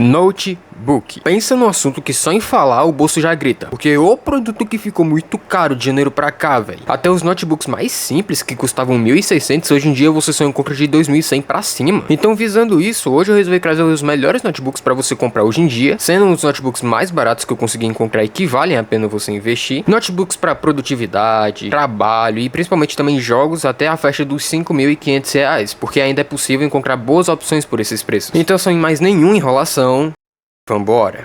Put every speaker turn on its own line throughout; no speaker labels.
Notebook. Pensa num assunto que só em falar o bolso já grita, porque o produto que ficou muito caro de janeiro pra cá, velho. Até os notebooks mais simples, que custavam 1.600, hoje em dia você só encontra de 2.100 pra cima. Então, visando isso, hoje eu resolvi trazer os melhores notebooks pra você comprar hoje em dia, sendo os notebooks mais baratos que eu consegui encontrar e que valem a pena você investir. Notebooks pra produtividade, trabalho e principalmente também jogos até a faixa dos R$5.500, porque ainda é possível encontrar boas opções por esses preços. Então, sem mais nenhuma enrolação, vambora!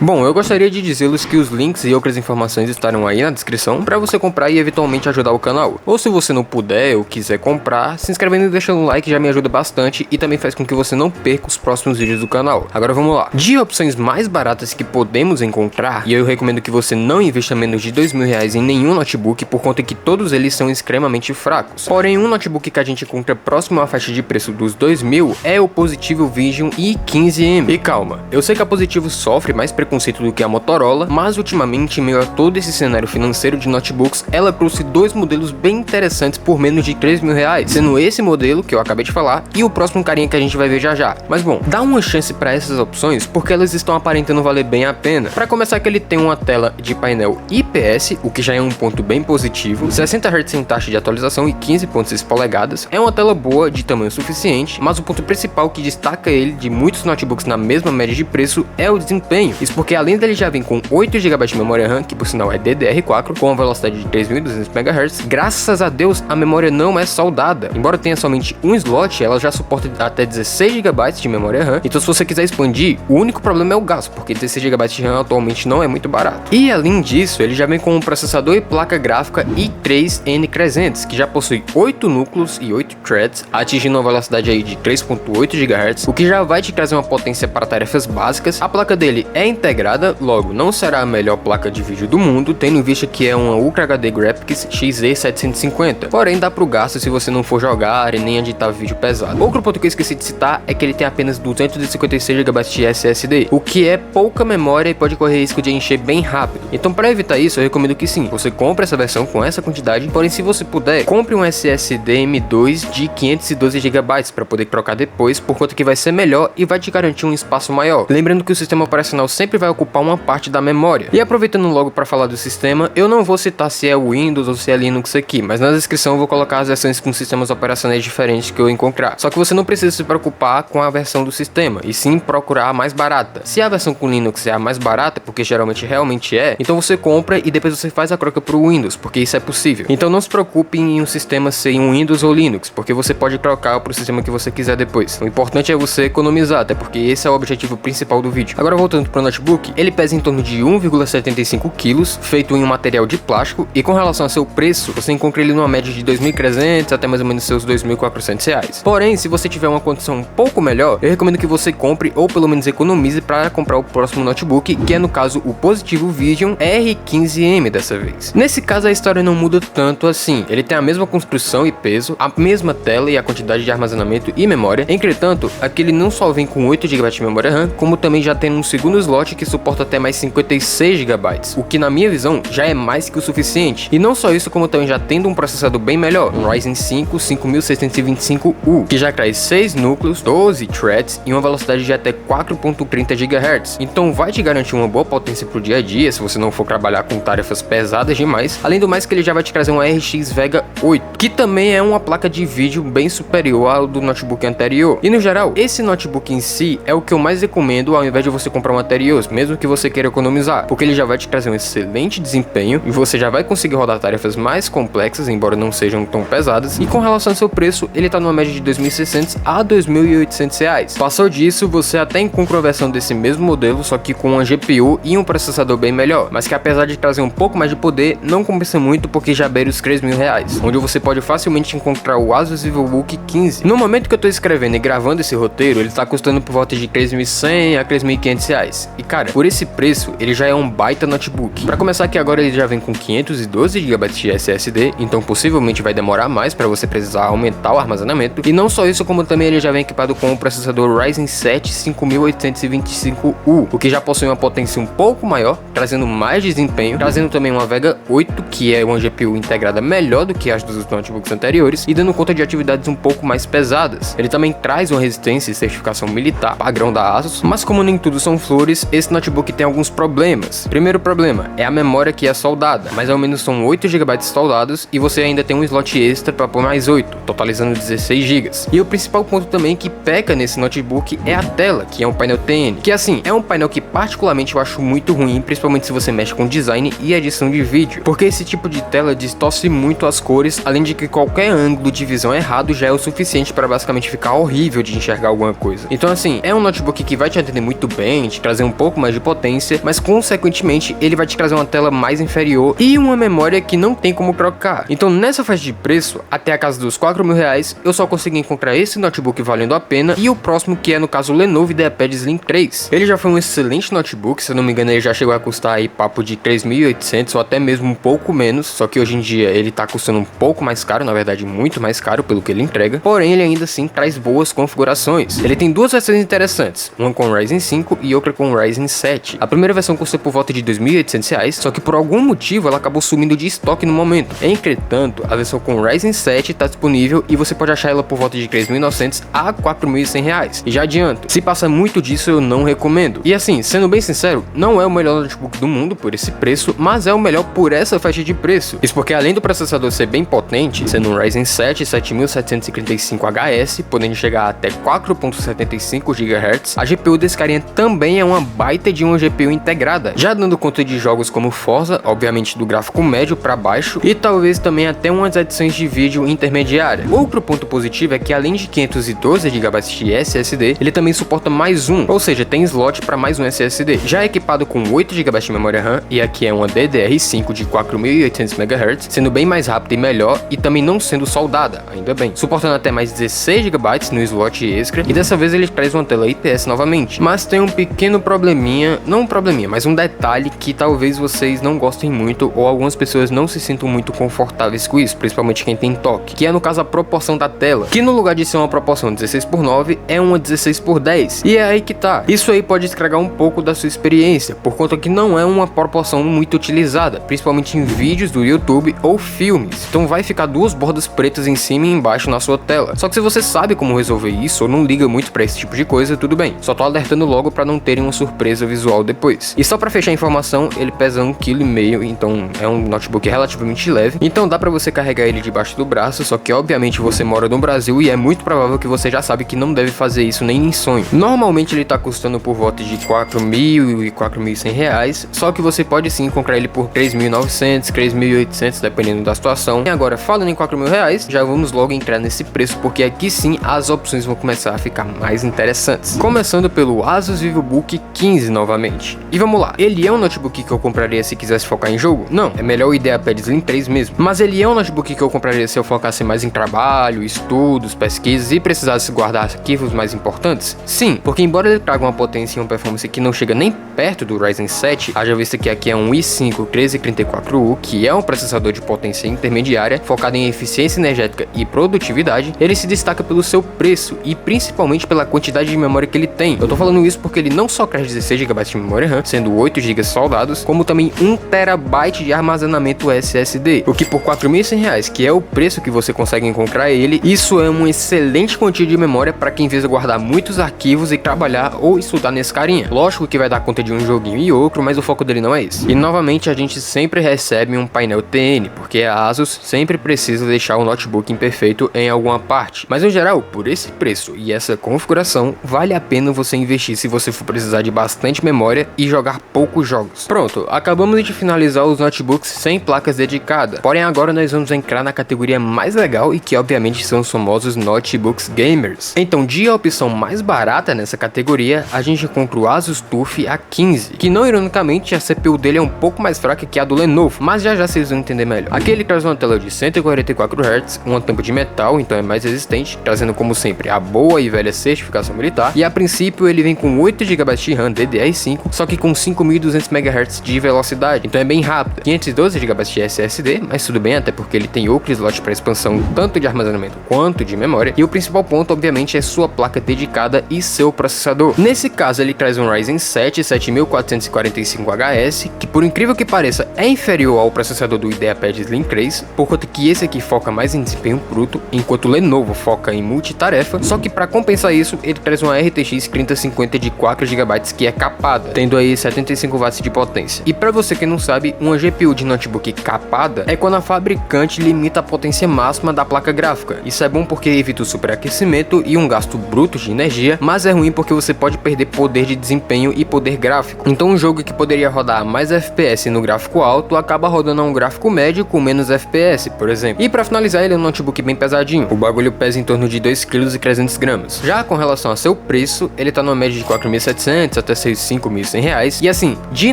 Bom, eu gostaria de dizê-los que os links e outras informações estarão aí na descrição para você comprar e eventualmente ajudar o canal. Ou se você não puder ou quiser comprar, se inscrevendo e deixando um like já me ajuda bastante e também faz com que você não perca os próximos vídeos do canal. Agora vamos lá. De opções mais baratas que podemos encontrar, e eu recomendo que você não invista menos de R$2.000 em nenhum notebook por conta que todos eles são extremamente fracos. Porém, um notebook que a gente encontra próximo à faixa de preço dos R$2.000 é o Positivo Vision i15M. E calma, eu sei que a Positivo sofre mais preconceito do que a Motorola, mas ultimamente, em meio a todo esse cenário financeiro de notebooks, ela trouxe dois modelos bem interessantes por menos de R$3.000, sendo esse modelo que eu acabei de falar e o próximo carinha que a gente vai ver já já. Mas bom, dá uma chance para essas opções porque elas estão aparentando valer bem a pena. Para começar, que ele tem uma tela de painel IPS, o que já é um ponto bem positivo, 60 Hz em taxa de atualização e 15.6 polegadas. É uma tela boa, de tamanho suficiente, mas o ponto principal que destaca ele de muitos notebooks na mesma média de preço é o desempenho. Isso porque além dele já vem com 8 GB de memória RAM, que por sinal é DDR4, com uma velocidade de 3.200 MHz, graças a Deus a memória não é soldada. Embora tenha somente um slot, ela já suporta até 16 GB de memória RAM, então se você quiser expandir, o único problema é o gasto, porque 16 GB de RAM atualmente não é muito barato. E além disso, ele já vem com um processador e placa gráfica i3-N300, que já possui 8 núcleos e 8 threads, atingindo uma velocidade aí de 3.8 GHz, o que já vai te trazer uma potência para tarefas básicas. A placa dele é integrada, logo não será a melhor placa de vídeo do mundo, tendo em vista que é uma Ultra HD Graphics XE750, porém dá pro gasto se você não for jogar e nem editar vídeo pesado. Outro ponto que eu esqueci de citar é que ele tem apenas 256 GB de SSD, o que é pouca memória e pode correr risco de encher bem rápido. Então, para evitar isso, eu recomendo que sim, você compre essa versão com essa quantidade, porém se você puder, compre um SSD M2 de 512 GB para poder trocar depois, por conta que vai ser melhor e vai te garantir um espaço maior. Lembrando que o sistema operacional sempre vai ocupar uma parte da memória. E aproveitando logo para falar do sistema, eu não vou citar se é Windows ou se é Linux aqui, mas na descrição eu vou colocar as versões com sistemas operacionais diferentes que eu encontrar. Só que você não precisa se preocupar com a versão do sistema, e sim procurar a mais barata. Se a versão com Linux é a mais barata, porque geralmente realmente é, então você compra e depois você faz a troca pro Windows, porque isso é possível. Então não se preocupe em um sistema ser um Windows ou Linux, porque você pode trocar pro sistema que você quiser depois. O importante é você economizar, até porque esse é o objetivo principal do vídeo. Agora voltando pro notebook, ele pesa em torno de 1,75 kg, feito em um material de plástico, e com relação a seu preço, você encontra ele numa média de R$2.300 até mais ou menos seus R$2.400. Porém, se você tiver uma condição um pouco melhor, eu recomendo que você compre ou pelo menos economize para comprar o próximo notebook, que é no caso o Positivo Vision R15M dessa vez. Nesse caso a história não muda tanto assim, ele tem a mesma construção e peso, a mesma tela e a quantidade de armazenamento e memória. Entretanto, aqui ele não só vem com 8 GB de memória RAM, como também já tem um segundo slot que suporta até mais 56 GB, o que na minha visão já é mais que o suficiente. E não só isso, como também já tendo um processador bem melhor, um Ryzen 5 5625U, que já traz 6 núcleos, 12 threads e uma velocidade de até 4.30 GHz. Então vai te garantir uma boa potência pro dia a dia, se você não for trabalhar com tarefas pesadas demais. Além do mais, que ele já vai te trazer uma RX Vega 8, que também é uma placa de vídeo bem superior ao do notebook anterior. E no geral, esse notebook em si é o que eu mais recomendo ao invés de você comprar um anterior, mesmo que você queira economizar, porque ele já vai te trazer um excelente desempenho e você já vai conseguir rodar tarefas mais complexas, embora não sejam tão pesadas. E com relação ao seu preço, ele tá numa média de R$2.600 a R$2.800. Passou disso, você até encontra uma versão desse mesmo modelo, só que com uma GPU e um processador bem melhor, mas que apesar de trazer um pouco mais de poder, não compensa muito porque já beira os R$3.000, onde você pode facilmente encontrar o Asus VivoBook 15. No momento que eu tô escrevendo e gravando esse roteiro, ele tá custando por volta de R$3.100 a R$3.500. E cara, por esse preço, ele já é um baita notebook. Pra começar aqui agora, ele já vem com 512 GB de SSD, então possivelmente vai demorar mais para você precisar aumentar o armazenamento. E não só isso, como também ele já vem equipado com o processador Ryzen 7 5825U, o que já possui uma potência um pouco maior, trazendo mais desempenho, trazendo também uma Vega 8, que é uma GPU integrada melhor do que as dos notebooks anteriores e dando conta de atividades um pouco mais pesadas. Ele também traz uma resistência e certificação militar padrão da ASUS, mas como nem tudo são flores, esse notebook tem alguns problemas. Primeiro problema é a memória, que é soldada, mas ao menos são 8 GB soldados e você ainda tem um slot extra para pôr mais 8, totalizando 16 GB. E o principal ponto também que peca nesse notebook é a tela, que é um painel TN, que assim, é um painel que particularmente eu acho muito ruim, principalmente se você mexe com design e edição de vídeo, porque esse tipo de tela distorce muito as cores, além de que qualquer ângulo de visão errado já é o suficiente para basicamente ficar horrível de enxergar alguma coisa. Então assim, é um notebook que vai te atender muito bem, te trazer um pouco mais de potência, mas consequentemente ele vai te trazer uma tela mais inferior e uma memória que não tem como trocar. Então nessa faixa de preço, até a casa dos R$4.000, eu só consegui encontrar esse notebook valendo a pena e o próximo, que é no caso o Lenovo IdeaPad Slim 3. Ele já foi um excelente notebook, se eu não me engano ele já chegou a custar aí papo de 3.800 ou até mesmo um pouco menos, só que hoje em dia ele tá custando um pouco mais caro, na verdade muito mais caro pelo que ele entrega, porém ele ainda assim traz boas configurações. Ele tem duas versões interessantes, uma com Ryzen 5 e outra com Ryzen 7. A primeira versão custa por volta de R$2.800, só que por algum motivo ela acabou sumindo de estoque no momento. Entretanto, a versão com Ryzen 7 está disponível e você pode achar ela por volta de R$3.900 a R$4.100. E já adianto, se passa muito disso eu não recomendo. E assim, sendo bem sincero, não é o melhor notebook do mundo por esse preço, mas é o melhor por essa faixa de preço. Isso porque além do processador ser bem potente, sendo um Ryzen 7 7755HS, podendo chegar até 4.75 GHz, a GPU desse carinha também é uma baita de uma GPU integrada, já dando conta de jogos como Forza, obviamente do gráfico médio para baixo, e talvez também até umas edições de vídeo intermediária. Outro ponto positivo é que além de 512 GB de SSD, ele também suporta mais um, ou seja, tem slot para mais um SSD, já equipado com 8 GB de memória RAM, e aqui é uma DDR5 de 4.800 MHz, sendo bem mais rápida e melhor, e também não sendo soldada, ainda bem, suportando até mais 16 GB no slot extra, e dessa vez ele traz uma tela IPS novamente, mas tem um pequeno probleminha, não um probleminha, mas um detalhe que talvez vocês não gostem muito, ou algumas pessoas não se sintam muito confortáveis com isso, principalmente quem tem toque, que é no caso a proporção da tela, que no lugar de ser uma proporção 16:9, é uma 16:10, e é aí que tá. Isso aí pode estragar um pouco da sua experiência, por conta que não é uma proporção muito utilizada, principalmente em vídeos do YouTube ou filmes, então vai ficar duas bordas pretas em cima e embaixo na sua tela. Só que se você sabe como resolver isso, ou não liga muito pra esse tipo de coisa, tudo bem, só tô alertando logo pra não terem uma surpresa visual depois. E só pra fechar a informação, ele pesa 1,5 kg, então é um notebook relativamente leve, então dá pra você carregar ele debaixo do braço, só que obviamente você mora no Brasil e é muito provável que você já sabe que não deve fazer isso nem em sonho. Normalmente ele tá custando por volta de R$4.000 e R$4.100, só que você pode sim comprar ele por R$3.900, R$3.800, dependendo da situação. E agora, falando em R$4.000, já vamos logo entrar nesse preço, porque aqui sim as opções vão começar a ficar mais interessantes. Começando pelo Asus VivoBook 15 novamente. E vamos lá, ele é um notebook que eu compraria se quisesse focar em jogo? Não, é melhor o IdeaPad Slim 3 mesmo. Mas ele é um notebook que eu compraria se eu focasse mais em trabalho, estudos, pesquisas e precisasse guardar arquivos mais importantes? Sim, porque embora ele traga uma potência e uma performance que não chega nem perto do Ryzen 7, haja vista que aqui é um i5 1334U, que é um processador de potência intermediária, focado em eficiência energética e produtividade, ele se destaca pelo seu preço e principalmente pela quantidade de memória que ele tem. Eu tô falando isso porque ele não só traz 16 GB de memória RAM, sendo 8 GB soldados, como também 1 TB de armazenamento SSD, o que por R$4.100, que é o preço que você consegue encontrar ele, isso é uma excelente quantia de memória para quem visa guardar muitos arquivos e trabalhar ou estudar nesse carinha. Lógico que vai dar conta de um joguinho e outro, mas o foco dele não é esse. E novamente a gente sempre recebe um painel TN, porque a Asus sempre precisa deixar o notebook imperfeito em alguma parte, mas no geral, por esse preço e essa configuração, vale a pena você investir se você for precisar de bastante memória e jogar poucos jogos. Pronto, acabamos de finalizar os notebooks sem placas dedicadas, porém agora nós vamos entrar na categoria mais legal e que obviamente são os famosos notebooks gamers. Então, de opção mais barata nessa categoria, a gente encontra o Asus TUF A15, que não ironicamente a CPU dele é um pouco mais fraca que a do Lenovo, mas já vocês vão entender melhor. Aqui ele traz uma tela de 144 Hz, uma tampa de metal, então é mais resistente, trazendo como sempre a boa e velha certificação militar, e a princípio ele vem com 8 GB de RAM DDR5, só que com 5200 MHz de velocidade, então é bem rápido. 512 GB de SSD, mas tudo bem, até porque ele tem outro slot para expansão tanto de armazenamento quanto de memória, e o principal ponto obviamente é sua placa dedicada e seu processador. Nesse caso ele traz um Ryzen 7 7445HS, que por incrível que pareça é inferior ao processador do IdeaPad Slim 3, por conta que esse aqui foca mais em desempenho bruto, enquanto o Lenovo foca em multitarefa, só que para compensar isso ele traz uma RTX 3050 de 4 GB que é capada, tendo aí 75 watts de potência. E para você que não sabe, uma GPU de notebook capada é quando a fabricante limita a potência máxima da placa gráfica. Isso é bom porque evita o superaquecimento e um gasto bruto de energia, mas é ruim porque você pode perder poder de desempenho e poder gráfico. Então um jogo que poderia rodar mais FPS no gráfico alto acaba rodando a um gráfico médio com menos FPS, por exemplo. E para finalizar, ele é um notebook bem pesadinho. O bagulho pesa em torno de 2,3 kg. Já com relação a seu preço, ele tá numa média de 4.700 até 5.100 reais. E assim, de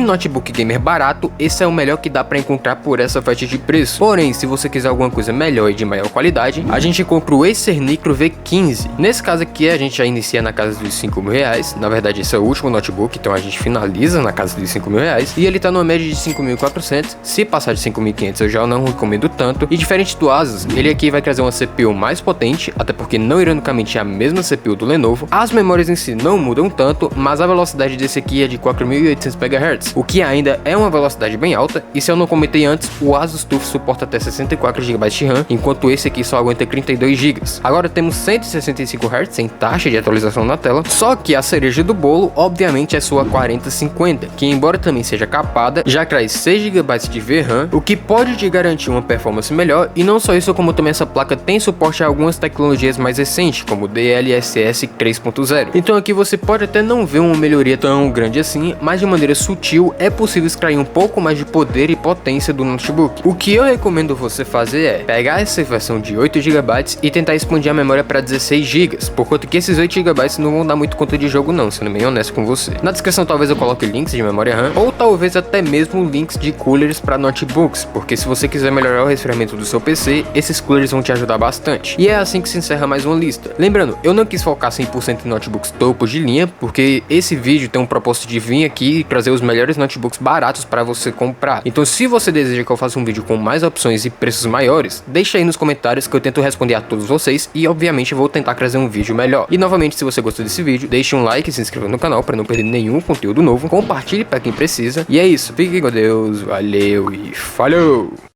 notebook gamer barato, esse é o melhor que dá para encontrar por essa faixa de preço. Porém, se você quiser alguma coisa melhor e de maior qualidade, a gente compra o Acer Nitro V15. Nesse caso aqui, a gente já inicia na casa dos 5.000 reais. Na verdade, esse é o último notebook, então a gente finaliza na casa dos 5.000 reais. E ele tá numa média de 5.400. Se passar de 5.500, eu já não recomendo tanto. E diferente do Asus, ele aqui vai trazer uma CPU mais potente, até porque não ironicamente é a mesma CPU do Lenovo. As memórias em si não mudam tanto, mas a velocidade desse aqui é de 4.800 MHz, o que ainda é uma velocidade bem alta. E se eu não comentei antes, o Asus TUF suporta até 64 GB de RAM, enquanto esse aqui só aguenta 32 GB. Agora temos 165 Hz sem taxa de atualização na tela, só que a cereja do bolo obviamente é sua 4050, que embora também seja capada, já traz 6 GB de VRAM, o que pode te garantir uma performance melhor. E não só isso, como também essa placa tem suporte a algumas tecnologias mais recentes, como DLSS 3.0. Então aqui você pode até não ver uma melhoria tão grande assim, mas de maneira sutil é possível extrair um pouco mais de poder e potência do notebook. O que eu recomendo você fazer é pegar essa versão de 8 GB e tentar expandir a memória para 16 GB, por conta que esses 8 GB não vão dar muito conta de jogo não, sendo bem honesto com você. Na descrição talvez eu coloque links de memória RAM, ou talvez até mesmo links de coolers para notebooks, porque se você quiser melhorar o resfriamento do seu PC, esses coolers vão te ajudar bastante. E é assim que se encerra mais uma lista. Lembrando, eu não quis focar 100% em notebooks topos de linha, porque esse vídeo tem um propósito de vir aqui e trazer os melhores notebooks baratos para você comprar. Então se você deseja que eu faça um vídeo com mais opções e preços maiores, deixa aí nos comentários que eu tento responder a todos vocês e obviamente vou tentar trazer um vídeo melhor. E novamente, se você gostou desse vídeo, deixe um like e se inscreva no canal para não perder nenhum conteúdo novo, compartilhe para quem precisa. E é isso, fiquem com Deus, valeu e falou!